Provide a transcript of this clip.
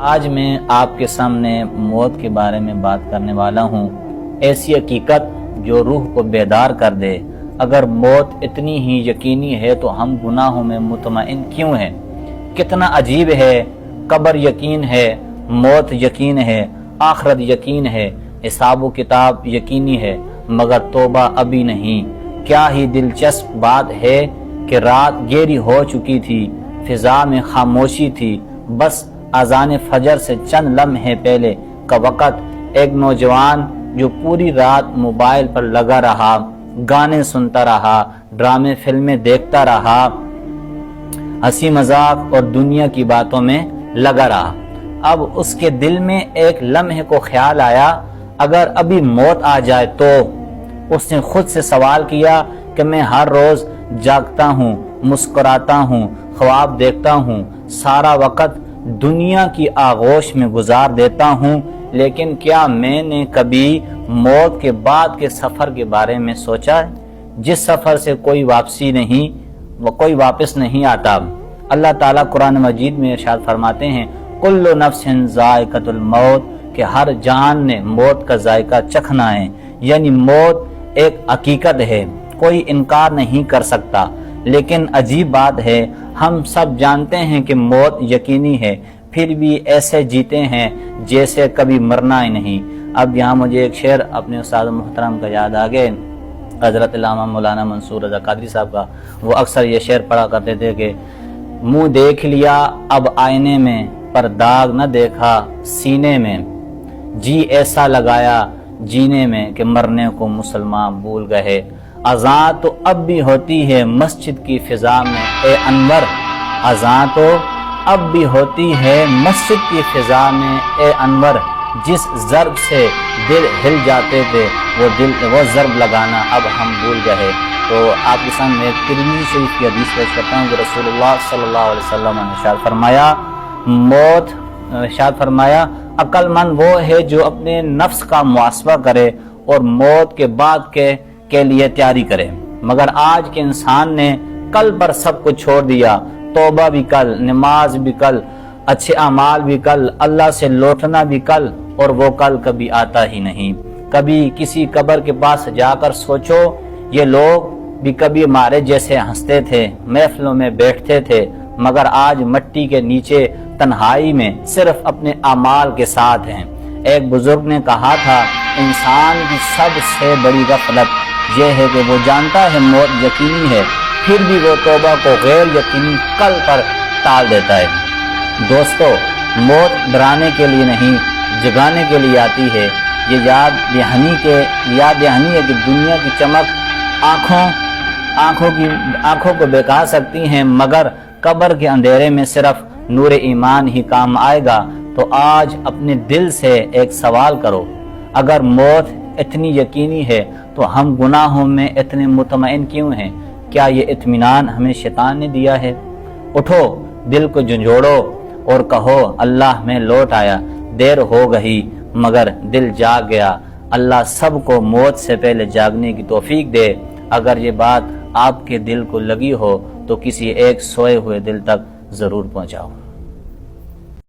آج میں آپ کے سامنے موت کے بارے میں بات کرنے والا ہوں، ایسی حقیقت جو روح کو بیدار کر دے۔ اگر موت اتنی ہی یقینی ہے تو ہم گناہوں میں مطمئن کیوں ہیں؟ کتنا عجیب ہے، قبر یقین ہے، موت یقین ہے، آخرت یقین ہے، حساب و کتاب یقینی ہے، مگر توبہ ابھی نہیں۔ کیا ہی دلچسپ بات ہے کہ رات گہری ہو چکی تھی، فضا میں خاموشی تھی، بس اذان فجر سے چند لمحے پہلے کا وقت ایک نوجوان جو پوری رات موبائل پر لگا رہا، گانے سنتا رہا، ڈرامے فلمیں دیکھتا رہا، ہنسی مذاق اور دنیا کی باتوں میں لگا رہا۔ اب اس کے دل میں ایک لمحے کو خیال آیا، اگر ابھی موت آ جائے تو۔ اس نے خود سے سوال کیا کہ میں ہر روز جاگتا ہوں، مسکراتا ہوں، خواب دیکھتا ہوں، سارا وقت دنیا کی آغوش میں گزار دیتا ہوں، لیکن کیا میں نے کبھی موت کے بعد کے سفر کے بارے میں سوچا ہے، جس سفر سے کوئی واپس نہیں آتا؟ اللہ تعالیٰ قرآن مجید میں ارشاد فرماتے ہیں، کل نفس ذائقۃ الموت، کہ ہر جان نے موت کا ذائقہ چکھنا ہے، یعنی موت ایک حقیقت ہے، کوئی انکار نہیں کر سکتا۔ لیکن عجیب بات ہے، ہم سب جانتے ہیں کہ موت یقینی ہے، پھر بھی ایسے جیتے ہیں جیسے کبھی مرنا ہی نہیں۔ اب یہاں مجھے ایک شعر اپنے استاد محترم کا یاد آ گئے، حضرت علامہ مولانا منصور رضا قادری صاحب کا۔ وہ اکثر یہ شعر پڑھا کرتے تھے کہ منہ دیکھ لیا اب آئینے میں، پر داغ نہ دیکھا سینے میں، جی ایسا لگایا جینے میں کہ مرنے کو مسلمان بھول گئے۔ اذان تو اب بھی ہوتی ہے مسجد کی فضا میں اے انور، اذان تو اب بھی ہوتی ہے مسجد کی فضا میں اے انور، جس ضرب سے دل ہل جاتے تھے وہ ضرب لگانا اب ہم بھول گئے۔ تو آپ کے سامنے ایک ترمذی شریف کی حدیث پیش کرتا ہوں کہ رسول اللہ صلی اللہ علیہ وسلم نے ارشاد فرمایا عقل مند وہ ہے جو اپنے نفس کا محاسبہ کرے اور موت کے بعد کے لیے تیاری کرے، مگر آج کے انسان نے کل پر سب کچھ چھوڑ دیا۔ توبہ بھی کل، نماز بھی کل، اچھے اعمال بھی کل، اللہ سے لوٹنا بھی کل، اور وہ کل کبھی آتا ہی نہیں۔ کبھی کسی قبر کے پاس جا کر سوچو، یہ لوگ بھی کبھی ہمارے جیسے ہنستے تھے، محفلوں میں بیٹھتے تھے، مگر آج مٹی کے نیچے تنہائی میں صرف اپنے اعمال کے ساتھ ہیں۔ ایک بزرگ نے کہا تھا، انسان کی سب سے بڑی غفلت یہ ہے کہ وہ جانتا ہے موت یقینی ہے، پھر بھی وہ توبہ کو غیر یقینی کل پر ٹال دیتا ہے۔ دوستو، موت ڈرانے کے لیے نہیں، جگانے کے لیے آتی ہے۔ یہ یاد دہانی ہے کہ دنیا کی چمک آنکھوں کو بہکا سکتی ہیں، مگر قبر کے اندھیرے میں صرف نور ایمان ہی کام آئے گا۔ تو آج اپنے دل سے ایک سوال کرو، اگر موت اتنی یقینی ہے تو ہم گناہوں میں اتنے مطمئن کیوں ہیں؟ کیا یہ اطمینان ہمیں شیطان نے دیا ہے؟ اٹھو، دل کو جھنجھوڑو اور کہو، اللہ میں لوٹ آیا، دیر ہو گئی مگر دل جاگ گیا۔ اللہ سب کو موت سے پہلے جاگنے کی توفیق دے۔ اگر یہ بات آپ کے دل کو لگی ہو تو کسی ایک سوئے ہوئے دل تک ضرور پہنچاؤ۔